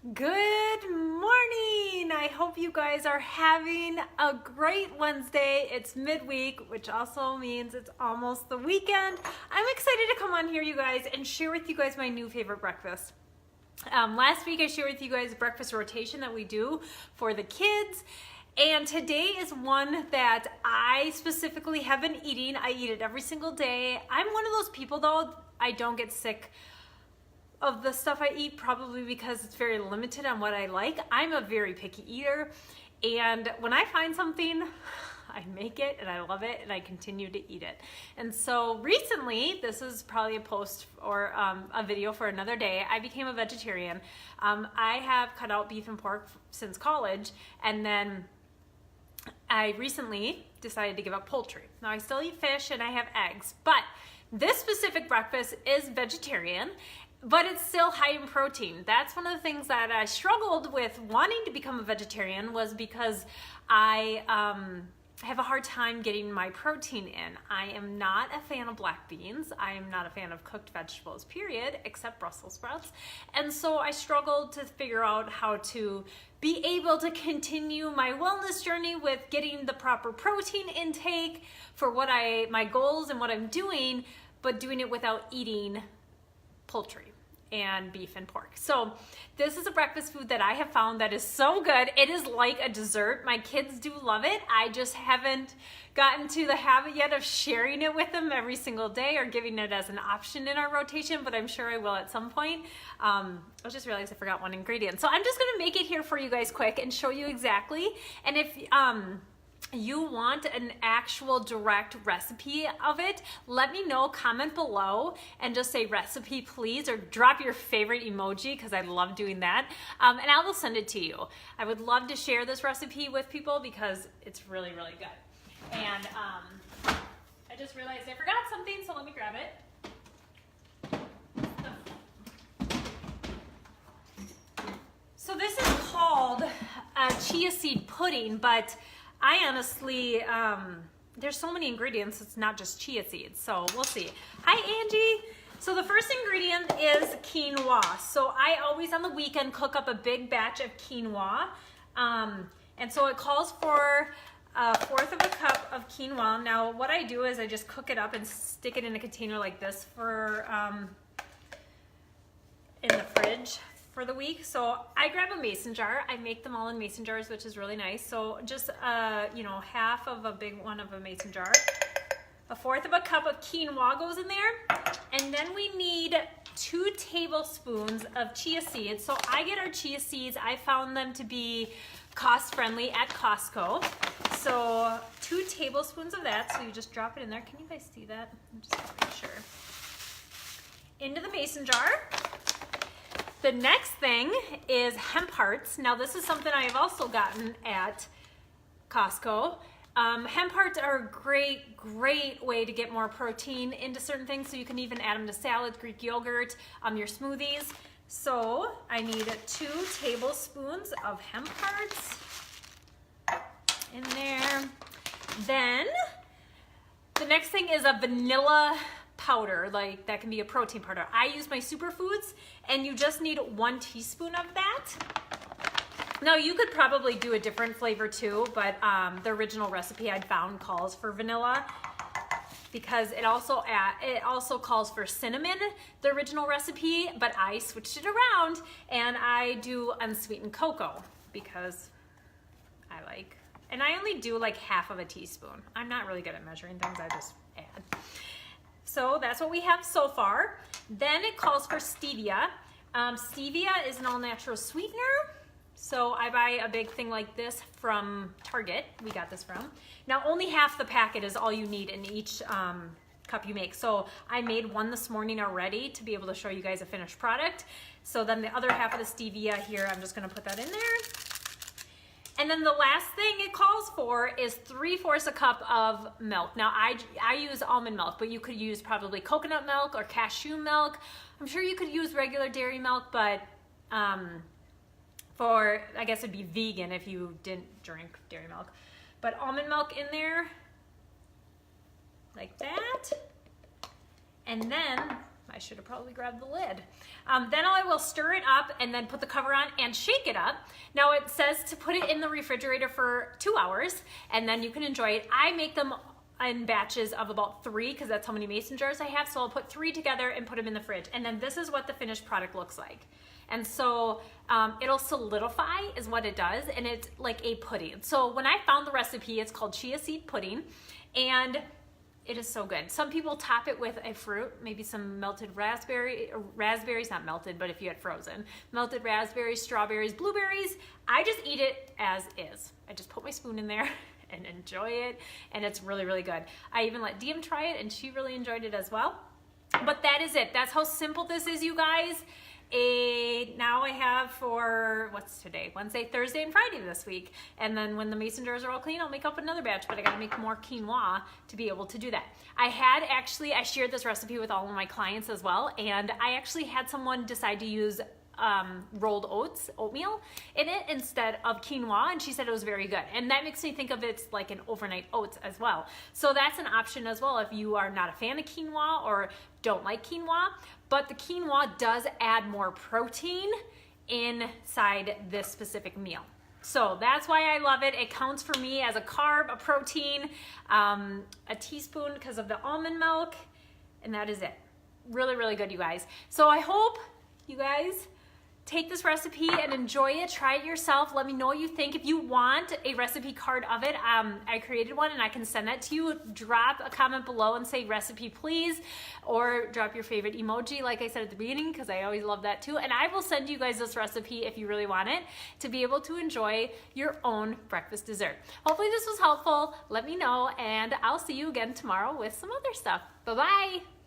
Good morning! I hope you guys are having a great Wednesday. It's midweek, which also means it's almost the weekend. I'm excited to come on here, you guys, and share with you guys my new favorite breakfast. Last week I shared with you guys a breakfast rotation that we do for the kids. And today is one that I specifically have been eating. I eat it every single day. I'm one of those people though, I don't get sick of the stuff I eat, probably because it's very limited on what I like. I'm a very picky eater, and when I find something, I make it and I love it and I continue to eat it. And so recently, this is probably a post or a video for another day, I became a vegetarian. I have cut out beef and pork since college, and then I recently decided to give up poultry. Now I still eat fish and I have eggs, but this specific breakfast is vegetarian, but it's still high in protein. That's one of the things that I struggled with wanting to become a vegetarian, was because I have a hard time getting my protein in. I am not a fan of black beans. I am not a fan of cooked vegetables, period, except Brussels sprouts. And so I struggled to figure out how to be able to continue my wellness journey with getting the proper protein intake for what my goals and what I'm doing, but doing it without eating poultry and beef and pork. So this is a breakfast food that I have found that is so good. It is like a dessert. My kids do love it. I just haven't gotten to the habit yet of sharing it with them every single day or giving it as an option in our rotation, but I'm sure I will at some point. I just realized I forgot one ingredient. So I'm just gonna make it here for you guys quick and show you exactly. And if you want an actual direct recipe of it, let me know, comment below and just say recipe please, or drop your favorite emoji, because I love doing that, and I will send it to you. I would love to share this recipe with people because it's really, really good. And I just realized I forgot something, so let me grab it. So this is called chia seed pudding, but I honestly, there's so many ingredients, it's not just chia seeds, so we'll see. Hi, Angie. So the first ingredient is quinoa. So I always on the weekend cook up a big batch of quinoa. And so it calls for 1/4 of a cup of quinoa. Now what I do is I just cook it up and stick it in a container like this for, in the fridge for the week. So I grab a mason jar. I make them all in mason jars, which is really nice. So just half of a big one of a mason jar. 1/4 of a cup of quinoa goes in there. And then we need 2 tablespoons of chia seeds. So I get our chia seeds. I found them to be cost friendly at Costco. So 2 tablespoons of that. So you just drop it in there. Can you guys see that? I'm just making sure. Into the mason jar. The next thing is hemp hearts. Now this is something I have also gotten at Costco. Hemp hearts are a great way to get more protein into certain things. So you can even add them to salads, Greek yogurt, your smoothies. So I need 2 tablespoons of hemp hearts in there. Then the next thing is a vanilla powder, like that can be a protein powder. I use my superfoods, and you just need 1 teaspoon of that. Now you could probably do a different flavor too, but the original recipe I'd found calls for vanilla, because it also calls for cinnamon, the original recipe, but I switched it around and I do unsweetened cocoa because I like, and I only do like 1/2 of a teaspoon. I'm not really good at measuring things, I just add. So that's what we have so far. Then it calls for stevia. Stevia is an all-natural sweetener. So I buy a big thing like this from Target. We got this from. Now only 1/2 the packet is all you need in each cup you make. So I made one this morning already to be able to show you guys a finished product. So then the other 1/2 of the stevia here, I'm just gonna put that in there. And then the last thing it calls for is 3/4 a cup of milk. Now I use almond milk, but you could use probably coconut milk or cashew milk. I'm sure you could use regular dairy milk, but I guess it'd be vegan if you didn't drink dairy milk. But almond milk in there, like that. And then I should have probably grabbed the lid. Then I will stir it up and then put the cover on and shake it up. Now it says to put it in the refrigerator for 2 hours and then you can enjoy it. I make them in batches of about 3 because that's how many mason jars I have. So I'll put 3 together and put them in the fridge. And then this is what the finished product looks like. And so it'll solidify is what it does, and it's like a pudding. So when I found the recipe, it's called chia seed pudding, and it is so good. Some people top it with a fruit, maybe some melted raspberries, not melted, but if you had frozen, melted raspberries, strawberries, blueberries. I just eat it as is. I just put my spoon in there and enjoy it, and it's really, really good. I even let Diem try it, and she really enjoyed it as well. But that is it. That's how simple this is, you guys. Now I have for, what's today? Wednesday, Thursday, and Friday this week. And then when the mason jars are all clean, I'll make up another batch, but I gotta make more quinoa to be able to do that. I shared this recipe with all of my clients as well, and I actually had someone decide to use rolled oatmeal in it instead of quinoa, and she said it was very good. And that makes me think of it's like an overnight oats as well. So that's an option as well if you are not a fan of quinoa or don't like quinoa, but the quinoa does add more protein inside this specific meal. So that's why I love it. It counts for me as a carb, a protein, a teaspoon because of the almond milk, and that is it. Really, really good, you guys. So I hope you guys take this recipe and enjoy it. Try it yourself. Let me know what you think. If you want a recipe card of it, I created one and I can send that to you. Drop a comment below and say recipe please, or drop your favorite emoji like I said at the beginning, because I always love that too. And I will send you guys this recipe if you really want it to be able to enjoy your own breakfast dessert. Hopefully this was helpful. Let me know, and I'll see you again tomorrow with some other stuff. Bye-bye.